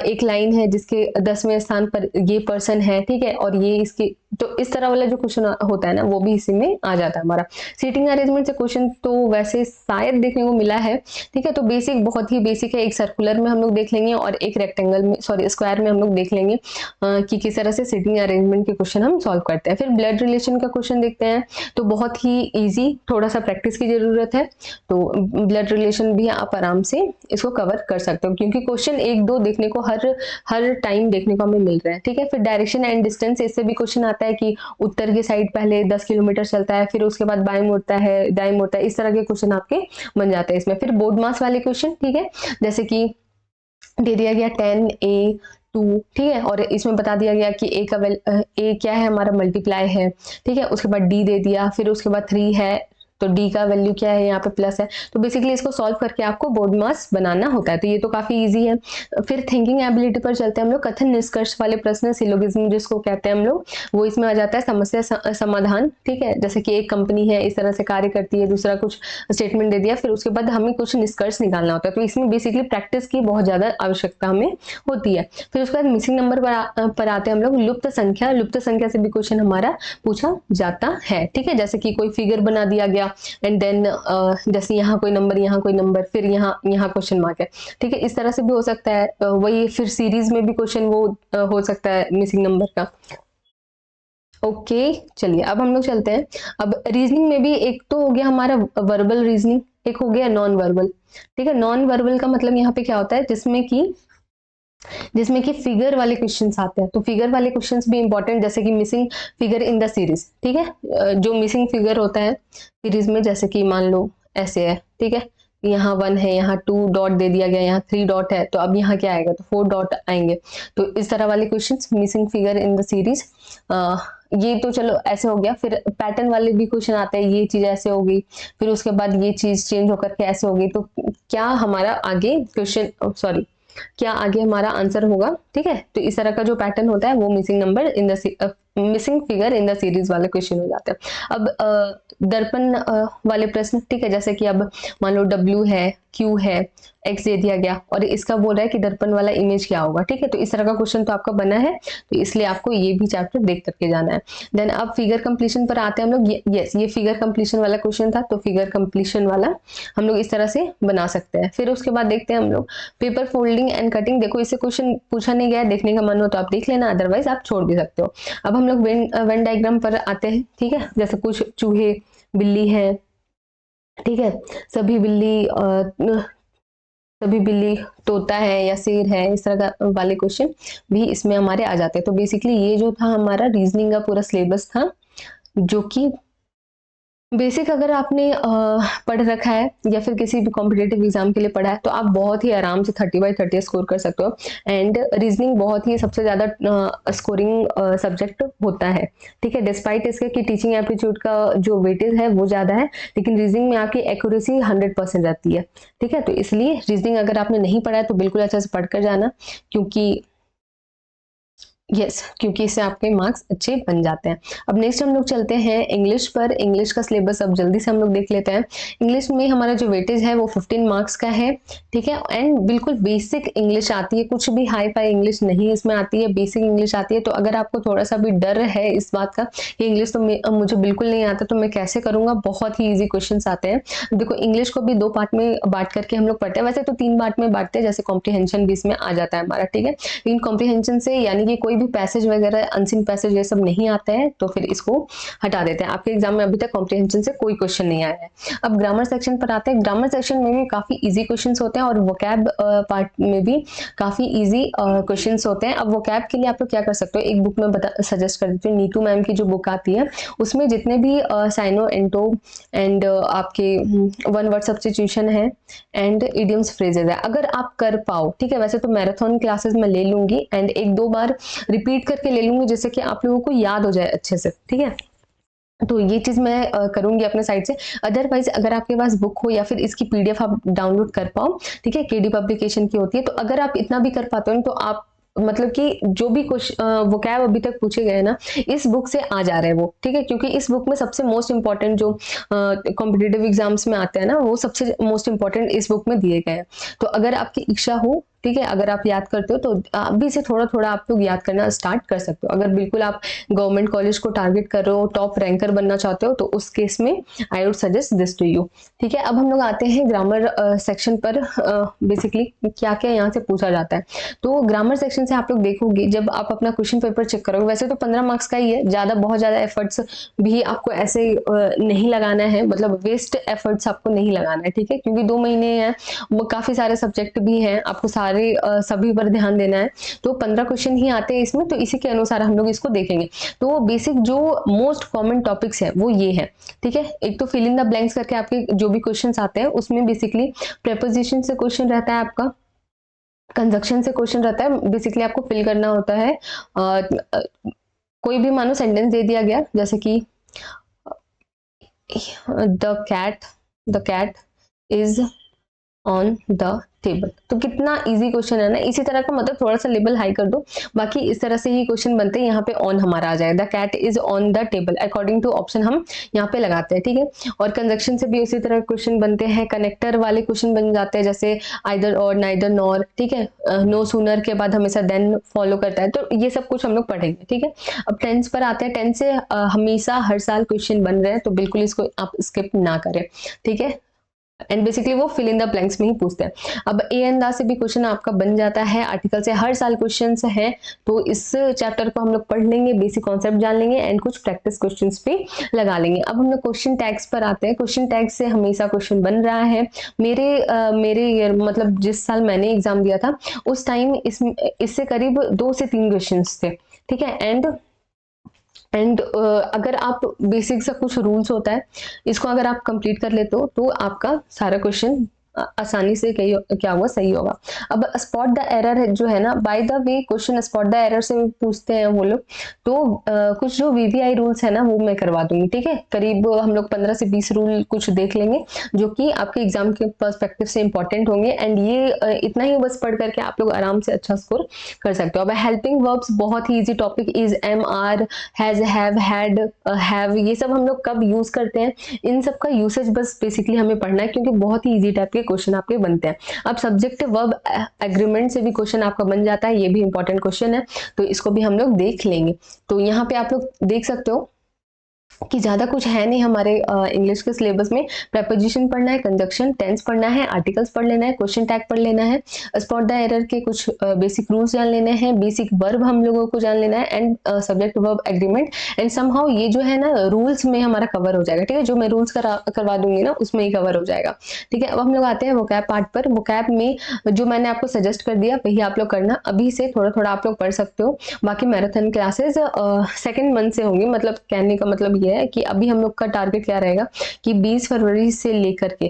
Speaker 1: एक लाइन है जिसके 10वें स्थान पर ये पर्सन है, ठीक है, और ये इसके, तो इस तरह वाला जो क्वेश्चन होता है ना वो भी इसी में आ जाता है हमारा। सीटिंग अरेंजमेंट से क्वेश्चन तो वैसे शायद देखने को मिला है। ठीक है, तो बेसिक बहुत ही बेसिक है, एक सर्कुलर में हम लोग देख लेंगे और एक रेक्टेंगल में, सॉरी स्क्वायर में हम लोग देख लेंगे कि किस तरह से सीटिंग अरेंजमेंट के क्वेश्चन हम सॉल्व करते हैं। फिर ब्लड रिलेशन का क्वेश्चन देखते हैं, तो बहुत ही ईजी, थोड़ा सा प्रैक्टिस की जरूरत है, तो ब्लड रिलेशन भी आप आराम से इसको कवर कर सकते हो, क्योंकि क्वेश्चन 1-2 देखने को हर टाइम देखने को हमें मिल रहा है। ठीक है, फिर डायरेक्शन एंड डिस्टेंस, इससे भी क्वेश्चन आता है कि उत्तर की साइड पहले 10 किलोमीटर चलता है, फिर उसके बाद बाएं मुड़ता है, दाएं मुड़ता है, इस तरह के क्वेश्चन आपके बन जाते हैं इसमें। फिर बोर्ड मास वाले क्वेश्चन, ठीक है, जैसे कि दे दिया गया 10A2, ठीक है, और इसमें बता दिया गया कि ए क्या है हमारा, मल्टीप्लाई है, ठीक है, उसके बाद D दे दिया, फिर उसके बाद 3 है, तो डी का वैल्यू क्या है, यहाँ पे प्लस है। तो बेसिकली इसको सॉल्व करके आपको बोर्ड मास बनाना होता है, तो ये तो काफी इजी है। फिर थिंकिंग एबिलिटी पर चलते हैं हम लोग। कथन निष्कर्ष वाले प्रश्न, सिलोगिज्म जिसको कहते हैं हम लोग, वो इसमें आ जाता है। समस्या समाधान, ठीक है, जैसे कि एक कंपनी है इस तरह से कार्य करती है, दूसरा कुछ स्टेटमेंट दे दिया, फिर उसके बाद हमें कुछ निष्कर्ष निकालना होता है, तो इसमें बेसिकली प्रैक्टिस की बहुत ज्यादा आवश्यकता हमें होती है। फिर उसके बाद मिसिंग नंबर पर आते हैं हम लोग। लुप्त संख्या, लुप्त संख्या से भी क्वेश्चन हमारा पूछा जाता है, ठीक है, जैसे कि कोई फिगर बना दिया गया एंड देन जैसे यहाँ कोई नंबर, यहाँ कोई नंबर, फिर यहाँ क्वेश्चन मार्क है, ठीक है, इस तरह से भी हो सकता है। वही फिर सीरीज में भी क्वेश्चन वो हो सकता है मिसिंग नंबर का। ओके चलिए अब हम लोग चलते हैं। अब रीजनिंग में भी एक तो हो गया हमारा वर्बल रीजनिंग, एक हो गया नॉन वर्बल, ठीक है। नॉन वर्बल का मतलब यहाँ पे क्या होता है, जिसमें कि फिगर वाले क्वेश्चंस आते हैं, तो फिगर वाले क्वेश्चंस भी इंपॉर्टेंट, जैसे कि missing figure in the series, ठीक है, जो मिसिंग फिगर होता है सीरीज में, जैसे कि मान लो ऐसे है, ठीक है, यहाँ 1 है, यहाँ 2 डॉट दे दिया गया, यहाँ 3 डॉट है, तो अब यहाँ क्या आएगा, तो 4 डॉट आएंगे। तो इस तरह वाले questions missing figure in the series, ये तो चलो ऐसे हो गया। फिर पैटर्न वाले भी क्वेश्चन आते हैं, ये चीज ऐसे हो गई, फिर उसके बाद ये चीज चेंज होकर के ऐसे हो गई, तो क्या हमारा आगे क्वेश्चन, सॉरी, क्या आगे हमारा आंसर होगा, ठीक है। तो इस तरह का जो पैटर्न होता है वो missing number in the missing figure in the series वाले क्वेश्चन हो जाते हैं। अब दर्पण वाले प्रश्न, ठीक है, जैसे कि अब मान लो W है, Q है, X दे दिया गया और इसका बोल रहा है कि दर्पण वाला इमेज क्या होगा, ठीक है, तो इस तरह का क्वेश्चन तो आपका बना है, तो इसलिए आपको ये भी चैप्टर देख करके जाना है। देन अब फिगर कंप्लीशन पर आते हैं हम लोग। यस, ये फिगर कंप्लीशन वाला क्वेश्चन था, तो फिगर कंप्लीशन वाला हम लोग इस तरह से बना सकते हैं। फिर उसके बाद देखते हैं हम लोग पेपर फोल्डिंग एंड कटिंग। देखो इससे क्वेश्चन पूछा नहीं गया, देखने का मन हो तो आप देख लेना, अदरवाइज आप छोड़ भी सकते हो। अब हम लोग वेन डायग्राम पर आते हैं, ठीक है, जैसे कुछ चूहे, बिल्ली है, ठीक है, सभी बिल्ली तोता है या शेर है, इस तरह का वाले क्वेश्चन भी इसमें हमारे आ जाते हैं। तो बेसिकली ये जो था हमारा रीजनिंग का पूरा सिलेबस था, जो कि बेसिक अगर आपने पढ़ रखा है या फिर किसी भी कॉम्पिटेटिव एग्जाम के लिए पढ़ा है, तो आप बहुत ही आराम से 30/30 स्कोर कर सकते हो। एंड रीजनिंग बहुत ही सबसे ज्यादा स्कोरिंग सब्जेक्ट होता है, ठीक है, डिस्पाइट इसके कि टीचिंग एप्टीट्यूड का जो वेटेज है वो ज्यादा है, लेकिन रीजनिंग में आपकी एक्यूरेसी 100% रहती है, ठीक है। तो इसलिए रीजनिंग अगर आपने नहीं पढ़ा है तो बिल्कुल अच्छे से पढ़कर जाना, क्योंकि इससे आपके मार्क्स अच्छे बन जाते हैं। अब नेक्स्ट हम लोग चलते हैं इंग्लिश पर। इंग्लिश का सिलेबस अब जल्दी से हम लोग देख लेते हैं। इंग्लिश में हमारा जो वेटेज है वो 15 मार्क्स का है, ठीक है, एंड बिल्कुल बेसिक इंग्लिश आती है, कुछ भी हाई फाई इंग्लिश नहीं इसमें आती है, बेसिक इंग्लिश आती है। तो अगर आपको थोड़ा सा भी डर है इस बात का कि इंग्लिश तो मुझे बिल्कुल नहीं आता, तो मैं कैसे करूंगा, बहुत ही ईजी क्वेश्चन आते हैं। देखो इंग्लिश को भी 2 पार्ट में बांट करके हम लोग पढ़ते हैं, वैसे तो 3 पार्ट में बांटते हैं, जैसे कॉम्प्रिहेंशन भी इसमें आ जाता है हमारा, ठीक है, लेकिन कॉम्प्रिहेंशन से यानी कि कोई भी पैसेज वगैरह, अनसीन पैसेज ये सब नहीं आते हैं, तो फिर इसको हटा देते हैं। आपके एग्जाम में अभी तक कॉम्प्रिहेंशन से कोई क्वेश्चन नहीं आया है। अब ग्रामर सेक्शन पर आते हैं। ग्रामर सेक्शन में भी काफी इजी क्वेश्चंस होते हैं और वोकैब पार्ट में भी काफी इजी क्वेश्चंस होते हैं। अब वोकैब के लिए आप लोग क्या कर सकते हो, एक बुक में सजेस्ट कर देती हूँ, नीतू मैम की जो बुक आती है, उसमें जितने भी साइनो एंटो एंड आपके 1 वर्ड सब्स्टिट्यूशन है एंड इडियम्स फ्रेजेस है, अगर आप कर पाओ, ठीक है, वैसे तो मैराथन क्लासेस में ले लूंगी एंड 1-2 बार रिपीट करके ले लूंगी, जिससे कि आप लोगों को याद हो जाए अच्छे से, ठीक है। तो ये चीज मैं करूंगी अपने साइड से। अदरवाइज अगर आपके पास बुक हो या फिर इसकी पीडीएफ आप डाउनलोड कर पाओ, ठीक है, केडी पब्लिकेशन की होती है, तो अगर आप इतना भी कर पाते हो तो आप मतलब कि जो भी वोकैब अभी तक पूछे गए ना, इस बुक से आ जा रहे हैं वो, ठीक है, क्योंकि इस बुक में सबसे मोस्ट इंपॉर्टेंट जो कॉम्पिटिटिव एग्जाम्स में आते हैं ना, वो सबसे मोस्ट इंपॉर्टेंट इस बुक में दिए गए हैं। तो अगर आपकी इच्छा हो, ठीक है, अगर आप याद करते हो तो अभी से थोड़ा थोड़ा आप लोग याद करना स्टार्ट कर सकते हो। अगर बिल्कुल आप गवर्नमेंट कॉलेज को टारगेट कर रहे हो, टॉप रैंकर बनना चाहते हो, तो उस केस में I would suggest this to you, ठीक है। अब हम लोग आते हैं ग्रामर सेक्शन पर। बेसिकली क्या क्या यहाँ से पूछा जाता है, तो ग्रामर सेक्शन से आप लोग देखोगे, जब आप अपना क्वेश्चन पेपर चेक करोगे, वैसे तो 15 मार्क्स का ही है, बहुत ज्यादा एफर्ट्स भी आपको ऐसे नहीं लगाना है, मतलब वेस्ट एफर्ट्स आपको नहीं लगाना है, ठीक है, क्योंकि 2 महीने हैं, वो काफी सारे सब्जेक्ट भी हैं, आपको सभी पर ध्यान देना है। तो 15 क्वेश्चन ही आते हैं इसमें, तो इसी के अनुसार हम लोग इसको देखेंगे। तो बेसिक जो मोस्ट कॉमन टॉपिक्स है वो ये है, ठीक है। एक तो फिल इन द ब्लैंक्स करके आपके जो भी क्वेश्चंस आते हैं, उसमें बेसिकली प्रेपोजिशन से क्वेश्चन रहता है, आपका कंजक्शन से क्वेश्चन रहता है, बेसिकली आपको फिल करना होता है। कोई भी मानो सेंटेंस दे दिया गया, जैसे कि the cat is on the table. तो कितना इजी क्वेश्चन है ना। इसी तरह का मतलब थोड़ा सा लेवल हाई कर दो, बाकी इस तरह से ही क्वेश्चन बनते हैं। यहाँ पे ऑन हमारा आ जाएगा, the cat is on the table according to option हम यहाँ पे लगाते हैं, ठीक है। और कंजक्शन से भी उसी तरह क्वेश्चन बनते हैं, कनेक्टर वाले क्वेश्चन बन जाते हैं, जैसे आइदर और, नाइदर नॉर, ठीक है। नो सूनर के बाद हमेशा देन फॉलो करता है, तो ये सब कुछ हम लोग पढ़ेंगे, ठीक है। अब टेंस पर आते हैं। टेंस से हमेशा हर साल क्वेश्चन बन रहे हैं, तो बिल्कुल इसको आप स्किप ना करें, ठीक है। एंड बेसिकली वो फिल इन द ब्लैंक्स में ही पूछते हैं। अब ए एंड द से भी क्वेश्चन आपका बन जाता है, आर्टिकल से हर साल क्वेश्चंस हैं, तो इस चैप्टर को हम लोग पढ़ लेंगे, बेसिक कॉन्सेप्ट जान लेंगे एंड कुछ प्रैक्टिस क्वेश्चंस भी लगा लेंगे। अब हम लोग क्वेश्चन टैग्स पर आते हैं। क्वेश्चन टैग्स से हमेशा क्वेश्चन बन रहा है। मेरे मतलब जिस साल मैंने एग्जाम दिया था उस टाइम इससे करीब 2 से 3 क्वेश्चन थे, ठीक है। एंड अगर आप बेसिक सा कुछ रूल्स होता है, इसको अगर आप कंप्लीट कर लेते हो तो आपका सारा क्वेश्चन आसानी से क्या हुआ, सही होगा। अब स्पॉट द एरर जो है ना, by the way question spot the error से पूछते हैं वो लोग, तो कुछ जो वीवीआई रूल्स है ना वो मैं करवा दूंगी, ठीक है। करीब हम लोग 15 से 20 रूल कुछ देख लेंगे जो कि आपके एग्जाम के पर्सपेक्टिव से इंपॉर्टेंट होंगे। एंड ये इतना ही बस पढ़ करके आप लोग आराम से अच्छा स्कोर कर सकते हो। अब हेल्पिंग वर्ब्स बहुत ही easy topic, is, am, are, has, have, had, have, ये सब हम लोग कब यूज करते हैं, इन सब का यूसेज बस बेसिकली हमें पढ़ना है, क्योंकि बहुत ही इजी टाइप के क्वेश्चन आपके बनते हैं। अब सब्जेक्ट वर्ब एग्रीमेंट से भी क्वेश्चन आपका बन जाता है, ये भी इंपॉर्टेंट क्वेश्चन है, तो इसको भी हम लोग देख लेंगे। तो यहाँ पे आप लोग देख सकते हो कि ज्यादा कुछ है नहीं हमारे इंग्लिश के सिलेबस में। प्रेपोजिशन पढ़ना है, कंजक्शन, टेंस पढ़ना है, आर्टिकल्स पढ़ लेना है, क्वेश्चन टैग पढ़ लेना है, स्पॉट द एरर के कुछ बेसिक रूल्स जान लेने हैं, बेसिक वर्ब हम लोगों को जान लेना है, and subject verb agreement. And somehow ये जो है ना रूल्स में हमारा कवर हो जाएगा, ठीक है। जो मैं रूल्स करवा दूंगी ना उसमें ही कवर हो जाएगा, ठीक है। अब हम लोग आते हैं वोकैब पार्ट पर। वोकैब में जो मैंने आपको सजेस्ट कर दिया वही आप लोग करना, अभी से थोड़ा थोड़ा आप लोग पढ़ सकते हो। बाकी मैराथन क्लासेस सेकेंड मंथ से होंगी, मतलब कहने का मतलब ये है कि अभी हम लोग का टारगेट क्या रहेगा कि 20 फरवरी से लेकर के,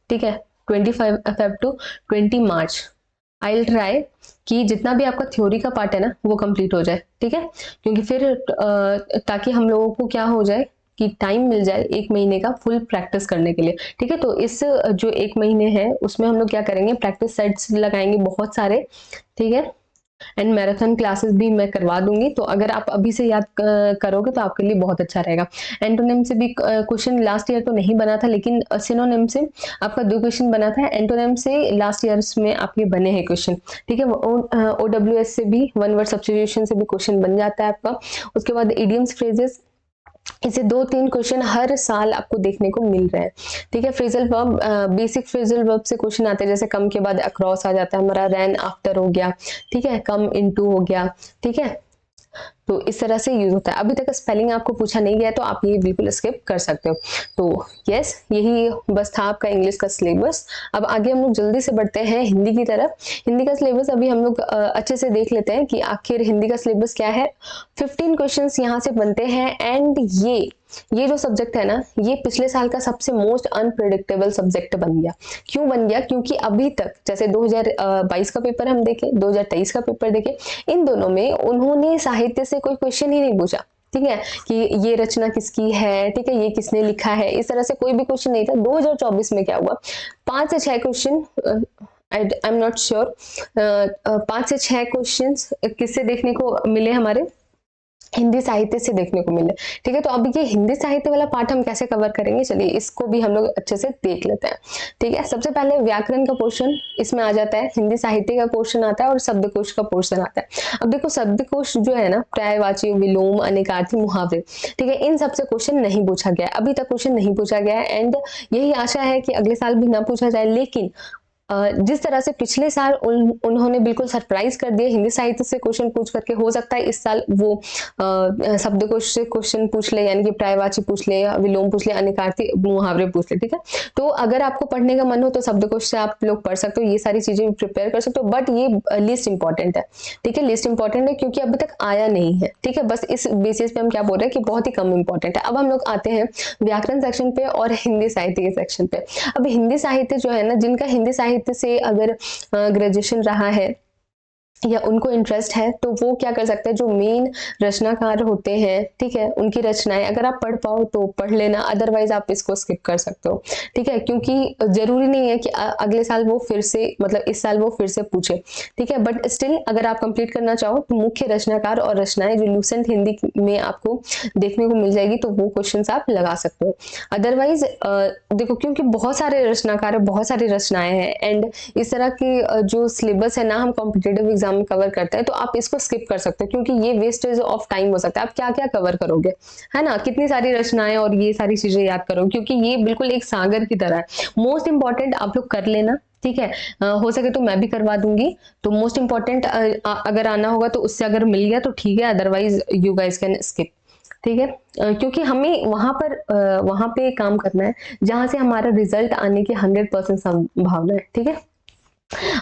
Speaker 1: ठीक है, 25 Feb two 20 March I will try कि जितना भी आपका थ्योरी का पार्ट है ना वो कंप्लीट हो जाए, ठीक है। क्योंकि फिर ताकि हम लोगों को क्या हो जाए कि टाइम मिल जाए 1 महीने का फुल प्रैक्टिस करने के लिए, ठीक है। तो इस जो 1 महीने है उसमें हम लोग क्या करेंगे, प्रैक्टिस सेट्स लगाएंगे बहुत सारे, ठीक है। एंड मैराथन क्लासेस भी मैं करवा दूंगी, तो अगर आप अभी से याद करोगे तो आपके लिए बहुत अच्छा रहेगा। एंटोनिम से भी क्वेश्चन लास्ट ईयर तो नहीं बना था, लेकिन सिनोनिम से आपका 2 क्वेश्चन बना था। एंटोनिम से लास्ट ईयर्स में आपके बने हैं क्वेश्चन, ठीक है। OWS से भी, वन वर्ड सब्स्टिट्यूशन से भी क्वेश्चन बन जाता है आपका। उसके बाद इडियम्स, फ्रेजेस, इसे 2-3 क्वेश्चन हर साल आपको देखने को मिल रहे हैं, ठीक है। Phrasal verb, basic phrasal verb से क्वेश्चन आते हैं, जैसे कम के बाद अक्रॉस आ जाता है हमारा, रैन आफ्टर हो गया, ठीक है, कम इनटू हो गया, ठीक है। तो इस तरह से यूज होता है। अभी तक स्पेलिंग आपको पूछा नहीं गया तो आप ये बिल्कुल स्किप कर सकते हो। तो यस, यही बस था आपका इंग्लिश का सिलेबस। अब आगे हम लोग जल्दी से बढ़ते हैं हिंदी की तरफ। हिंदी का सिलेबस अभी हम लोग अच्छे से देख लेते हैं कि आखिर हिंदी का सिलेबस क्या है। 15 क्वेश्चंस यहाँ से बनते हैं। एंड ये जो सब्जेक्ट है ना, ये पिछले साल का सबसे मोस्ट अनप्रिडिक्टेबल सब्जेक्ट बन गया। क्यों बन गया? क्योंकि अभी तक जैसे 2022 का पेपर हम देखें, 2023 का पेपर देखें, इन दोनों में उन्होंने साहित्य से कोई क्वेश्चन ही नहीं पूछा, ठीक है, कि ये रचना किसकी है, ठीक है, ये किसने लिखा है, इस तरह से कोई भी क्वेश्चन नहीं था। 2024 में क्या हुआ, 5 से 6 question, I am not sure, 5 से 6 क्वेश्चन किससे देखने को मिले, हमारे हिंदी साहित्य से देखने को मिले, ठीक है। तो अब ये हिंदी साहित्य वाला पार्ट हम कैसे कवर करेंगे, चलिए इसको भी हम लोग अच्छे से देख लेते हैं, ठीक है। सबसे पहले व्याकरण का पोर्शन इसमें आ जाता है, हिंदी साहित्य का पोर्शन आता है और शब्दकोश का पोर्शन आता है। अब देखो शब्दकोश जो है ना, पर्यायवाची, विलोम, अनेकार्थी, मुहावरे, ठीक है, इन सबसे क्वेश्चन नहीं पूछा गया, अभी तक क्वेश्चन नहीं पूछा गया है। एंड यही आशा है कि अगले साल भी ना पूछा जाए। लेकिन जिस तरह से पिछले साल उन्होंने बिल्कुल सरप्राइज कर दिया, हिंदी साहित्य से क्वेश्चन पूछ करके, हो सकता है इस साल वो शब्दकोश से क्वेश्चन पूछ ले, यानी कि पर्यायवाची पूछ ले, विलोम पूछ ले, अनेकार्थी, मुहावरे पूछ ले, ठीक है। तो अगर आपको पढ़ने का मन हो तो शब्दकोश से आप लोग पढ़ सकते हो, ये सारी चीजें प्रिपेयर कर सकते हो। बट ये लिस्ट इंपॉर्टेंट है, ठीक है, लिस्ट इंपॉर्टेंट है क्योंकि अभी तक आया नहीं है, ठीक है। बस इस बेसिस पे हम क्या बोल रहे हैं कि बहुत ही कम इंपॉर्टेंट है। अब हम लोग आते हैं व्याकरण सेक्शन पे और हिंदी साहित्य के सेक्शन पे। अब हिंदी साहित्य जो है ना, जिनका हिंदी साहित्य से अगर ग्रेजुएशन रहा है या उनको इंटरेस्ट है तो वो क्या कर सकते हैं, जो मेन रचनाकार होते हैं, ठीक है, उनकी रचनाएं अगर आप पढ़ पाओ तो पढ़ लेना, अदरवाइज आप इसको स्किप कर सकते हो, ठीक है, क्योंकि जरूरी नहीं है कि अगले साल वो फिर से, मतलब इस साल वो फिर से पूछे, ठीक है, बट स्टिल अगर आप कंप्लीट करना चाहो तो मुख्य रचनाकार और रचनाएं जो लूसेंट हिंदी में आपको देखने को मिल जाएगी, तो वो क्वेश्चन आप लगा सकते हो। अदरवाइज देखो, क्योंकि बहुत सारे रचनाकार है, बहुत सारी रचनाएं हैं, एंड इस तरह के जो सिलेबस है ना, हम कॉम्पिटेटिव एग्जाम में कवर करते हैं, तो आप इसको स्किप कर सकते हो, क्योंकि ये वेस्टेज ऑफ टाइम हो सकता है। आप क्या क्या कवर करोगे, है ना, कितनी सारी रचनाएं और ये सारी चीजें याद करो, क्योंकि ये बिल्कुल एक सागर की तरह है। मोस्ट इंपॉर्टेंट आप लोग कर लेना, ठीक है, हो सके तो मैं भी करवा दूंगी, तो मोस्ट इंपॉर्टेंट अगर आना होगा तो उससे अगर मिल गया तो ठीक है, otherwise you guys can skip, ठीक है, क्योंकि हमें वहां पे काम करना है जहां से हमारा रिजल्ट आने की 100% संभावना है, ठीक है।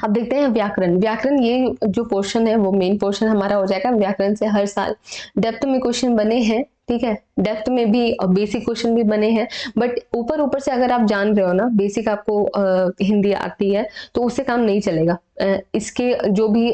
Speaker 1: अब देखते हैं व्याकरण। व्याकरण ये जो पोर्शन है वो मेन पोर्शन हमारा हो जाएगा। व्याकरण से हर साल डेप्थ में क्वेश्चन बने हैं, ठीक है, डेप्थ में भी बेसिक क्वेश्चन भी बने हैं, बट ऊपर ऊपर से अगर आप जान रहे हो ना, बेसिक आपको हिंदी आती है तो उससे काम नहीं चलेगा। इसके जो भी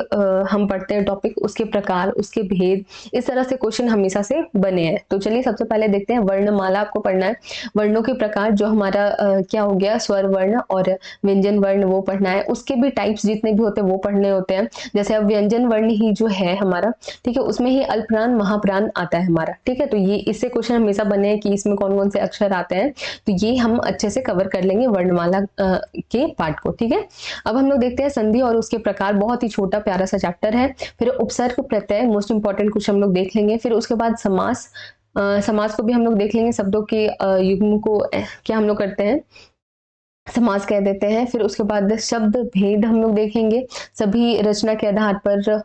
Speaker 1: हम पढ़ते हैं टॉपिक, उसके प्रकार, उसके भेद, इस तरह से क्वेश्चन हमेशा से बने हैं। तो चलिए सबसे पहले देखते हैं, वर्णमाला आपको पढ़ना है। वर्णों के प्रकार जो हमारा क्या हो गया, स्वर वर्ण और व्यंजन वर्ण, वो पढ़ना है। उसके भी टाइप्स जितने भी होते हैं वो पढ़ने होते हैं। जैसे अब व्यंजन वर्ण ही जो है हमारा, ठीक है, उसमें ही अल्पप्राण महाप्राण आता है हमारा, ठीक है, तो ये इससे क्वेश्चन हमेशा बने हैं कि इसमें कौन कौन से अक्षर आते हैं, तो ये हम अच्छे से कवर कर लेंगे वर्णमाला के पार्ट को, ठीक है। अब हम लोग देखते हैं संधि और उसके प्रकार, बहुत ही छोटा प्यारा सा चैप्टर है। फिर उपसर्ग प्रत्यय, मोस्ट इंपॉर्टेंट कुछ हम लोग देख लेंगे। फिर उसके बाद समास, समास को भी हम लोग देख लेंगे। शब्दों के युग्म को क्या हम लोग करते हैं, समास कह देते हैं। फिर उसके बाद शब्द भेद हम लोग देखेंगे, सभी रचना के आधार पर,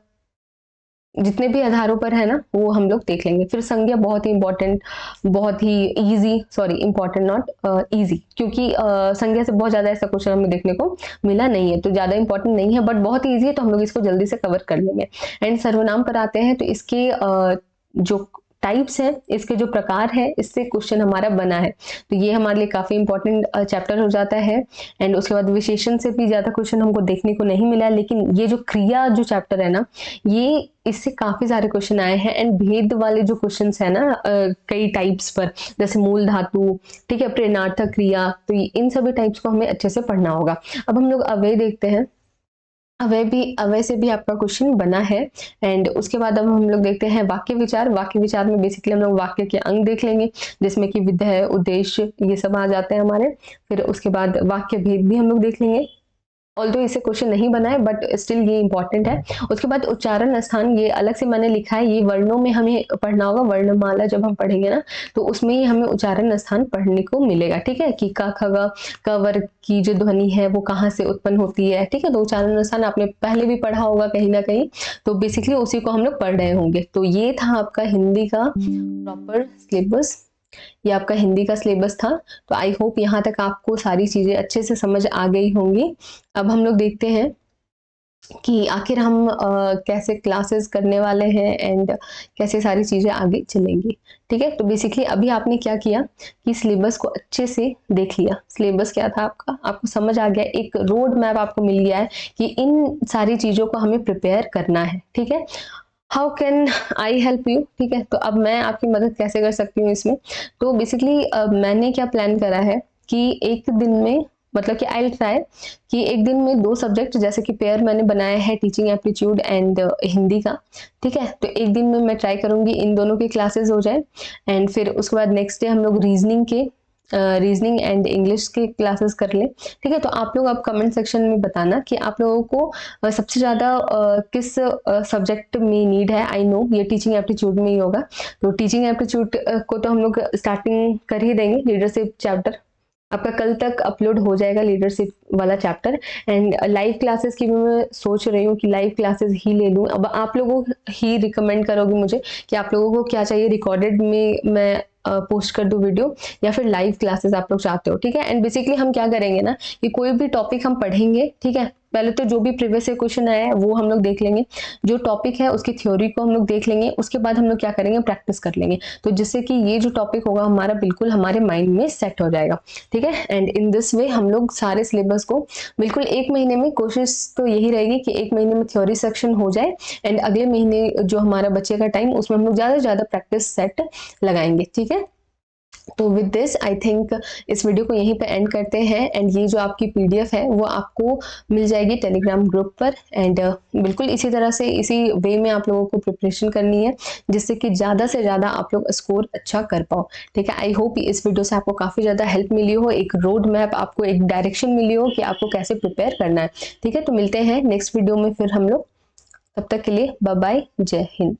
Speaker 1: जितने भी आधारों पर है ना, वो हम लोग देख लेंगे। फिर संज्ञा बहुत ही इंपॉर्टेंट, बहुत ही easy, sorry important not easy, क्योंकि संज्ञा से बहुत ज्यादा ऐसा क्वेश्चन हमें देखने को मिला नहीं है, तो ज्यादा इंपॉर्टेंट नहीं है, बट बहुत ही ईजी है, तो हम लोग इसको जल्दी से कवर कर लेंगे। एंड सर्वनाम पर आते हैं, तो इसके जो टाइप्स है, इसके जो प्रकार है, इससे क्वेश्चन हमारा बना है, तो ये हमारे लिए काफी इंपॉर्टेंट चैप्टर हो जाता है। एंड उसके बाद विशेषण से भी ज्यादा क्वेश्चन हमको देखने को नहीं मिला, लेकिन ये जो क्रिया जो चैप्टर है ना, ये इससे काफी सारे क्वेश्चन आए हैं। एंड भेद वाले जो क्वेश्चन है ना, कई टाइप्स पर, जैसे मूल धातु, ठीक है, प्रेरणार्थक क्रिया, तो इन सभी टाइप्स को हमें अच्छे से पढ़ना होगा। अब हम लोग अव्यय देखते हैं। अव्यय से भी आपका क्वेश्चन बना है। एंड उसके बाद अब हम लोग देखते हैं वाक्य विचार। वाक्य विचार में बेसिकली हम लोग वाक्य के अंग देख लेंगे, जिसमें कि विधेय, उद्देश्य, ये सब आ जाते हैं हमारे। फिर उसके बाद वाक्य भेद भी हम लोग देख लेंगे, ऑल्दो इससे क्वेश्चन नहीं बना है, बट स्टिल ये इंपॉर्टेंट है। उसके बाद उच्चारण स्थान, ये अलग से मैंने लिखा है, ये वर्णों में हमें पढ़ना होगा। वर्णमाला जब हम पढ़ेंगे ना, तो उसमें ही हमें उच्चारण स्थान पढ़ने को मिलेगा, ठीक है, कि क ख ग क वर्ग की जो ध्वनि है वो कहाँ से उत्पन्न होती है, ठीक है, तो उच्चारण स्थान आपने पहले भी पढ़ा होगा कहीं ना कहीं, तो बेसिकली उसी को हम लोग पढ़ रहे होंगे। तो ये था आपका हिंदी का प्रॉपर सिलेबस, ये आपका हिंदी का सिलेबस था। तो आई होप यहाँ तक आपको सारी चीजें अच्छे से समझ आ गई होंगी। अब हम लोग देखते हैं कि आखिर हम कैसे क्लासेस करने वाले हैं एंड कैसे सारी चीजें आगे चलेंगी, ठीक है। तो बेसिकली अभी आपने क्या किया कि सिलेबस को अच्छे से देख लिया। सिलेबस क्या था आपका, आपको समझ आ गया, एक रोड मैप आपको मिल गया है कि इन सारी चीजों को हमें प्रिपेयर करना है, ठीक है। How can I help you, ठीक है, तो अब मैं आपकी मदद कैसे कर सकती हूँ इसमें। तो बेसिकली मैंने क्या प्लान करा है कि एक दिन में, मतलब कि आई विल ट्राई कि एक दिन में 2 सब्जेक्ट, जैसे कि पेयर मैंने बनाया है टीचिंग एप्टीट्यूड एंड हिंदी का, ठीक है, तो एक दिन में मैं ट्राई करूंगी इन दोनों की क्लासेस हो जाए। एंड फिर उसके बाद नेक्स्ट डे हम लोग रीजनिंग एंड इंग्लिश के क्लासेस कर लें, ठीक है। तो आप लोग अब कमेंट सेक्शन में बताना कि आप लोगों को सबसे ज़्यादा किस सब्जेक्ट में नीड है। आई नो ये टीचिंग एप्टीट्यूड में ही होगा, तो टीचिंग एप्टीट्यूड को तो हम लोग स्टार्टिंग कर ही देंगे। लीडरशिप चैप्टर आपका कल तक अपलोड हो जाएगा, लीडरशिप वाला चैप्टर। एंड लाइव क्लासेस की भी मैं सोच रही हूँ कि लाइव क्लासेस ही ले लूँ। अब आप लोगों ही रिकमेंड करोगे मुझे कि आप लोगों को क्या चाहिए, रिकॉर्डेड में मैं पोस्ट कर दूं वीडियो, या फिर लाइव क्लासेस आप लोग चाहते हो, ठीक है। एंड बेसिकली हम क्या करेंगे ना कि कोई भी टॉपिक हम पढ़ेंगे, ठीक है, पहले तो जो भी प्रीवियस क्वेश्चन आया है वो हम लोग देख लेंगे, जो टॉपिक है उसकी थ्योरी को हम लोग देख लेंगे, उसके बाद हम लोग क्या करेंगे, प्रैक्टिस कर लेंगे, तो जिससे कि ये जो टॉपिक होगा हमारा बिल्कुल हमारे माइंड में सेट हो जाएगा। ठीक है, एंड इन दिस वे हम लोग सारे सिलेबस को बिल्कुल एक महीने में, कोशिश तो यही रहेगी कि एक महीने में थ्योरी सेक्शन हो जाए एंड अगले महीने जो हमारा बचेगा टाइम उसमें हम लोग ज़्यादा से ज़्यादा प्रैक्टिस सेट लगाएंगे। ठीक है, तो विद दिस आई थिंक इस वीडियो को यहीं पे एंड करते हैं, एंड ये जो आपकी पीडीएफ है वो आपको मिल जाएगी टेलीग्राम ग्रुप पर, एंड बिल्कुल इसी तरह से इसी वे में आप लोगों को प्रिपरेशन करनी है जिससे कि ज़्यादा से ज़्यादा आप लोग स्कोर अच्छा कर पाओ। ठीक है, आई होप इस वीडियो से आपको काफ़ी ज़्यादा हेल्प मिली हो, एक रोड मैप, आपको एक डायरेक्शन मिली हो कि आपको कैसे प्रिपेयर करना है। ठीक है, तो मिलते हैं नेक्स्ट वीडियो में फिर हम लोग, तब तक के लिए बाय बाय, जय हिंद।